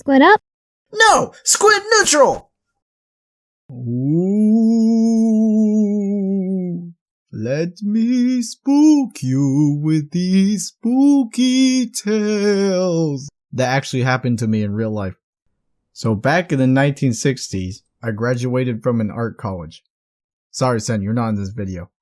Squid up? No! Squid neutral! Ooh, let me spook you with these spooky tales. That actually happened to me in real life. So back in the 1960s, I graduated from an art college. Sorry, Sen, you're not in this video.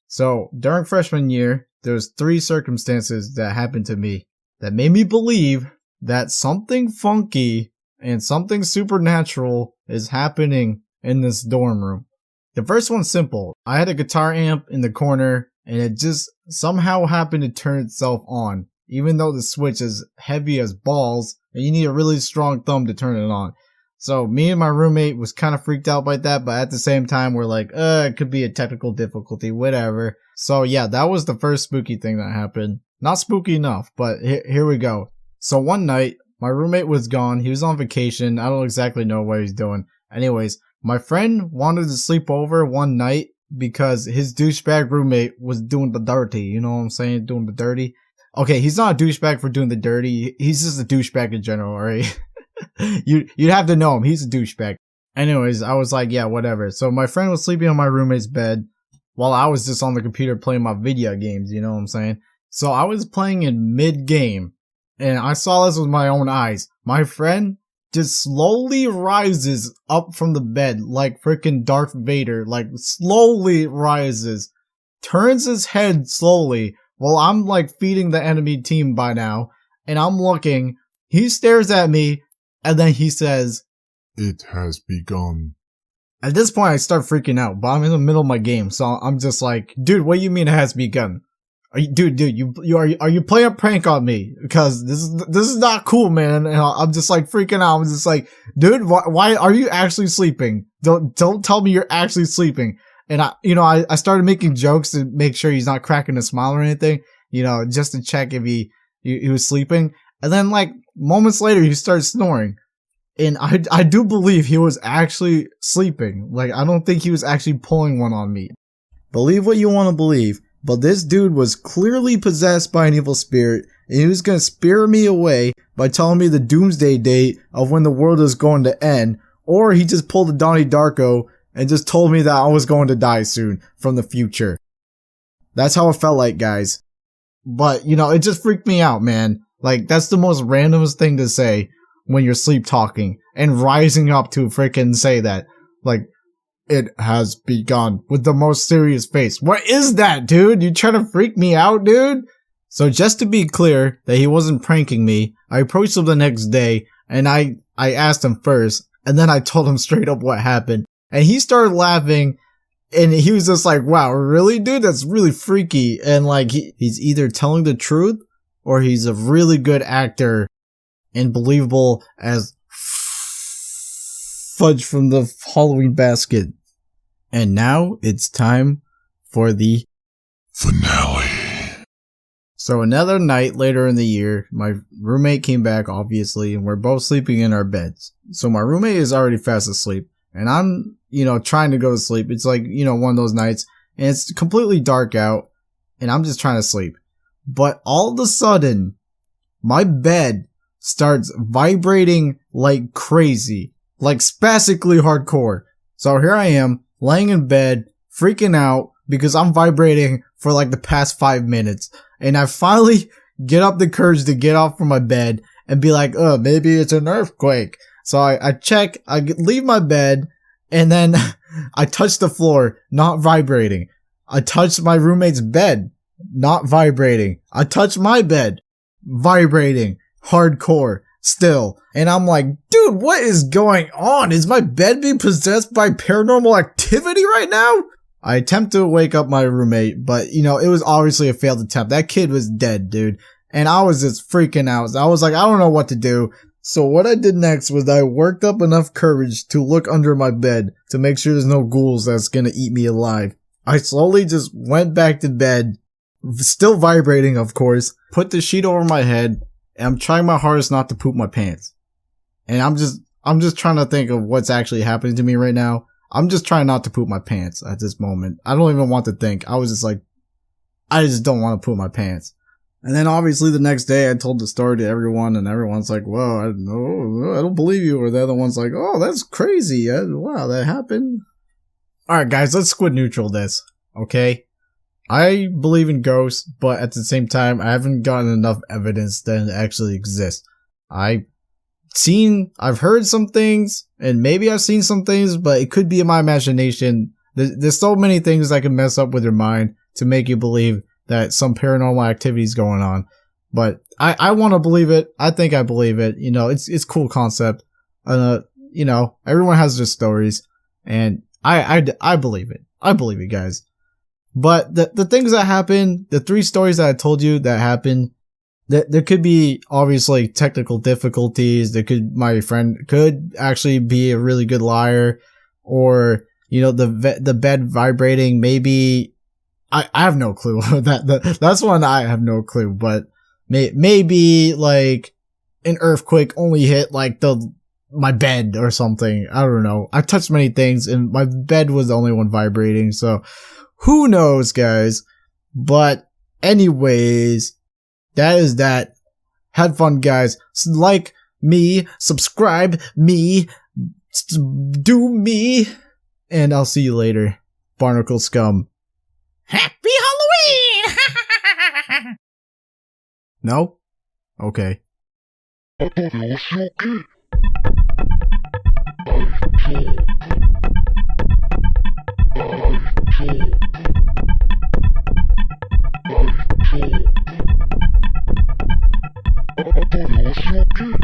So during freshman year, there was 3 circumstances that happened to me that made me believe that something funky and something supernatural is happening in this dorm room. The first one's simple. I had a guitar amp in the corner and it just somehow happened to turn itself on, even though the switch is heavy as balls and you need a really strong thumb to turn it on. So me and my roommate was kind of freaked out by that, but at the same time we're like, it could be a technical difficulty, whatever. So yeah, that was the first spooky thing that happened. Not spooky enough, but here we go. So one night, my roommate was gone. He was on vacation. I don't exactly know what he's doing. Anyways, my friend wanted to sleep over one night because his douchebag roommate was doing the dirty. You know what I'm saying? Doing the dirty. Okay, he's not a douchebag for doing the dirty. He's just a douchebag in general, alright? You'd have to know him. He's a douchebag. Anyways, I was like, yeah, whatever. So my friend was sleeping on my roommate's bed while I was just on the computer playing my video games. You know what I'm saying? So I was playing in mid-game and I saw this with my own eyes. My friend just slowly rises up from the bed like freaking Darth Vader, like slowly rises, turns his head slowly while I'm like feeding the enemy team by now, and I'm looking, he stares at me, and then he says, "It has begun." At this point I start freaking out, but I'm in the middle of my game, so I'm just like, dude, what do you mean it has begun? Are you playing a prank on me? Because this is not cool, man. And I'm just like freaking out. I'm just like, dude, why are you actually sleeping? Don't tell me you're actually sleeping. And I started making jokes to make sure he's not cracking a smile or anything, just to check if he was sleeping. And then like moments later, he started snoring. And I do believe he was actually sleeping. Like, I don't think he was actually pulling one on me. Believe what you want to believe. But this dude was clearly possessed by an evil spirit, and he was gonna spirit me away by telling me the doomsday date of when the world is going to end, or he just pulled a Donnie Darko and just told me that I was going to die soon from the future. That's how it felt like, guys. But, it just freaked me out, man. Like, that's the most randomest thing to say when you're sleep talking and rising up to freaking say that. Like, "It has begun," with the most serious face. What is that, dude? You trying to freak me out, dude? So just to be clear that he wasn't pranking me, I approached him the next day and I asked him first, and then I told him straight up what happened. And he started laughing and he was just like, "Wow, really, dude? That's really freaky." And like, he's either telling the truth or he's a really good actor and believable as fudge from the Halloween basket. And now it's time for the finale. So another night later in the year, my roommate came back, obviously, and we're both sleeping in our beds. So my roommate is already fast asleep, and I'm, trying to go to sleep. It's like, one of those nights, and it's completely dark out, and I'm just trying to sleep. But all of a sudden, my bed starts vibrating like crazy. Like spastically hardcore. So here I am, laying in bed, freaking out because I'm vibrating for like the past 5 minutes. And I finally get up the courage to get off from my bed and be like, maybe it's an earthquake. So I check, I leave my bed, and then I touch the floor, not vibrating. I touch my roommate's bed, not vibrating. I touch my bed, vibrating, hardcore. Still. And I'm like, dude, what is going on? Is my bed being possessed by paranormal activity right now? I attempt to wake up my roommate, but it was obviously a failed attempt. That kid was dead, dude. And I was just freaking out. I was like, I don't know what to do. So what I did next was I worked up enough courage to look under my bed to make sure there's no ghouls that's gonna eat me alive. I slowly just went back to bed, still vibrating, of course, put the sheet over my head, and I'm trying my hardest not to poop my pants. And I'm just trying to think of what's actually happening to me right now. I'm just trying not to poop my pants at this moment. I don't even want to think. I was just like, I just don't want to poop my pants. And then obviously the next day I told the story to everyone, and everyone's like, whoa, I don't believe you. Or the other one's like, oh, that's crazy. Wow, that happened. Alright guys, let's squid neutral this, okay? I believe in ghosts, but at the same time, I haven't gotten enough evidence that it actually exists. I've heard some things, and maybe I've seen some things, but it could be in my imagination. There's so many things that can mess up with your mind to make you believe that some paranormal activity is going on. But I want to believe it. I think I believe it. You know, it's a cool concept. You know, everyone has their stories, and I believe it. I believe it, guys. But the things that happen, the 3 stories that I told you that happened, there could be obviously technical difficulties. My friend could actually be a really good liar, or you know, the bed vibrating. Maybe I have no clue. That's one I have no clue. But maybe like an earthquake only hit like my bed or something. I don't know. I touched many things, and my bed was the only one vibrating. So who knows, guys? But anyways, that is that. Had fun, guys. Like me, subscribe me, do me, and I'll see you later. Barnacle scum. Happy Halloween! No? Okay. I thought it was your kid. I thought it was your kid.